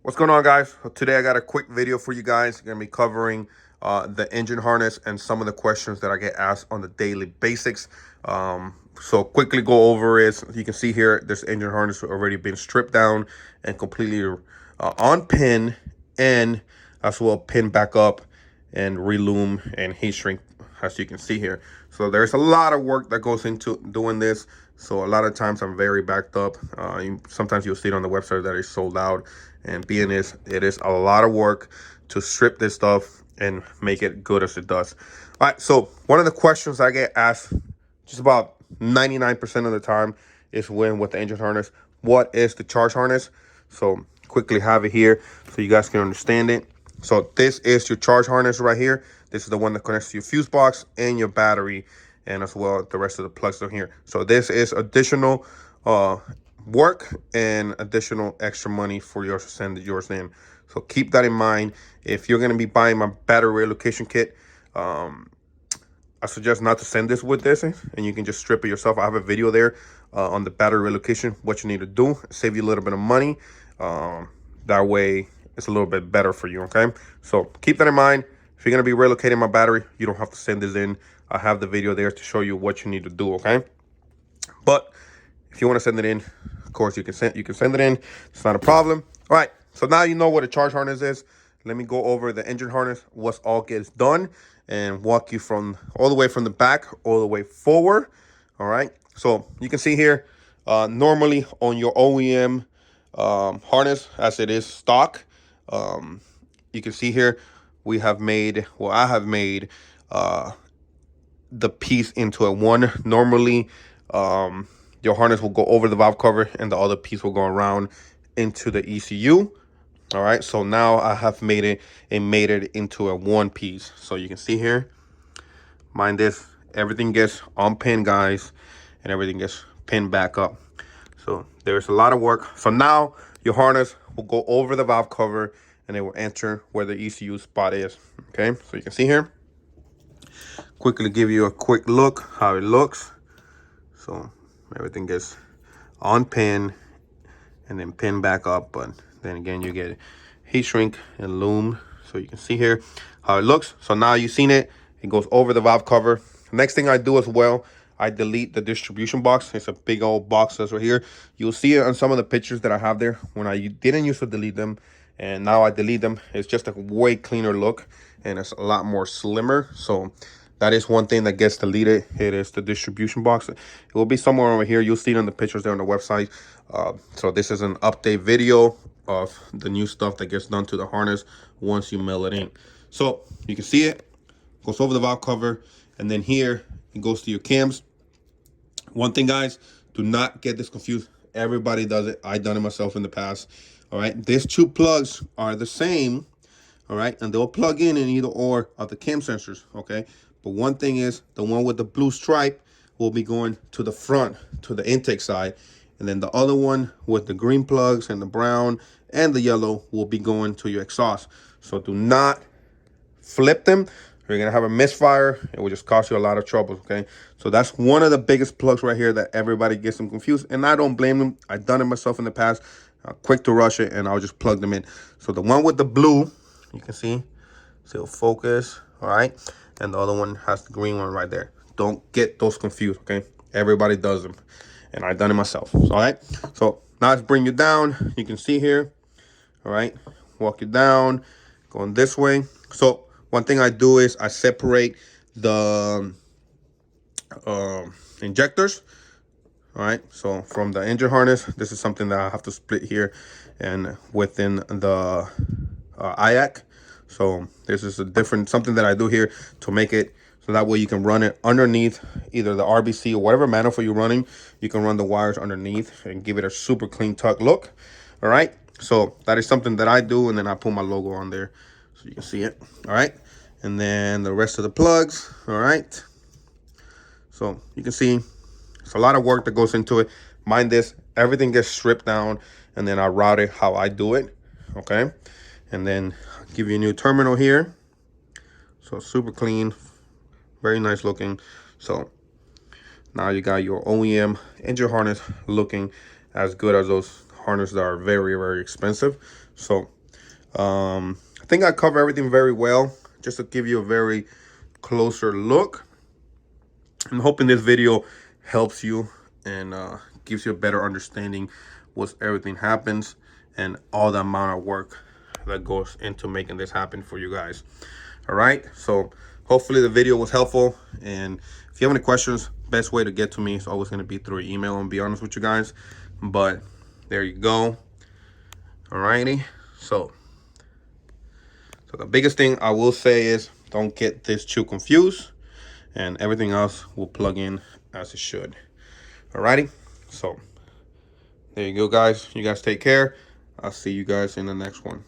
What's going on, guys? So today I got a quick video for you guys. I'm going to be covering the engine harness and some of the questions that I get asked on the daily basics. So quickly go over it. You can see here, this engine harness already been stripped down and completely on pin, and as well pin back up and relume and heat shrink, as you can see here. So there's a lot of work that goes into doing this. So a lot of times I'm very backed up. Sometimes you'll see it on the website that it's sold out, and being is it is a lot of work to strip this stuff and make it good as it does. All right, so one of the questions I get asked just about 99% of the time is when with the engine harness, what is the charge harness? So quickly have it here so you guys can understand it. So this is your charge harness right here. This is the one that connects to your fuse box and your battery, and as well the rest of the plugs are here. So this is additional work and additional extra money for yours to send yours in. So keep that in mind. If you're going to be buying my battery relocation kit, I suggest not to send this with this, and you can just strip it yourself. I have a video there on the battery relocation, what you need to do, save you a little bit of money. That way it's a little bit better for you, okay? So keep that in mind. If you're going to be relocating my battery, you don't have to send this in. I have the video there to show you what you need to do, okay? But if you want to send it in, of course, you can send it in. It's not a problem. All right, so now you know what a charge harness is. Let me go over the engine harness, what all gets done, and walk you from all the way from the back all the way forward. All right, so you can see here, normally on your OEM harness, as it is stock, you can see here we have made, well, I have made the piece into a one. Normally, your harness will go over the valve cover and the other piece will go around into the ECU. All right, so now I have made it into a one piece. So you can see here, mind this, everything gets on pin, guys, and everything gets pinned back up. So there's a lot of work. So now your harness will go over the valve cover and it will enter where the ECU spot is. Okay, so you can see here, quickly give you a quick look how it looks. So everything gets on pin and then pin back up, but then again you get heat shrink and loom. So you can see here how it looks. So now you've seen it, it goes over the valve cover. Next thing I do as well, I delete the distribution box. It's a big old box that's right here. You'll see it on some of the pictures that I have there when I didn't used to delete them, and now I delete them. It's just a way cleaner look and it's a lot more slimmer. So that is one thing that gets deleted. It is the distribution box. It will be somewhere over here. You'll see it on the pictures there on the website. So this is an update video of the new stuff that gets done to the harness once you mill it in. So you can see it goes over the valve cover, and then here it goes to your cams. One thing, guys, do not get this confused. Everybody does it. I've done it myself in the past. All right, these two plugs are the same. All right, and they'll plug in either or of the cam sensors. Okay, but one thing is the one with the blue stripe will be going to the front, to the intake side, and then the other one with the green plugs and the brown and the yellow will be going to your exhaust. So do not flip them. You're gonna have a misfire. It will just cause you a lot of trouble. Okay, so that's one of the biggest plugs right here that everybody gets them confused, and I don't blame them. I've done it myself in the past. Quick to rush it, and I'll just plug them in. So the one with the blue, you can see it'll focus. All right, and the other one has the green one right there. Don't get those confused. Okay, everybody does them, and I've done it myself. All right, so now let's bring you down. You can see here. All right, walk you down, going this way. So one thing I do is I separate the injectors. All right, so from the engine harness, this is something that I have to split here and within the IAC. So this is a different, something that I do here to make it so that way you can run it underneath either the RBC or whatever manifold you're running. You can run the wires underneath and give it a super clean tuck look. All right, so that is something that I do, and then I put my logo on there so you can see it. All right, and then the rest of the plugs. All right, so you can see it's a lot of work that goes into it. Mind this, everything gets stripped down and then I route it how I do it. Okay, and then I'll give you a new terminal here. So super clean, very nice looking. So now you got your OEM engine harness looking as good as those harnesses that are very, very expensive. So I think I cover everything very well, just to give you a very closer look. I'm hoping this video helps you and gives you a better understanding what everything happens and all the amount of work that goes into making this happen for you guys. All right, so hopefully the video was helpful, and if you have any questions, best way to get to me is always going to be through email, and be honest with you guys. But there you go. All righty, so the biggest thing I will say is don't get this too confused, and everything else will plug in as it should. Alrighty, so there you go, guys. You guys take care. I'll see you guys in the next one.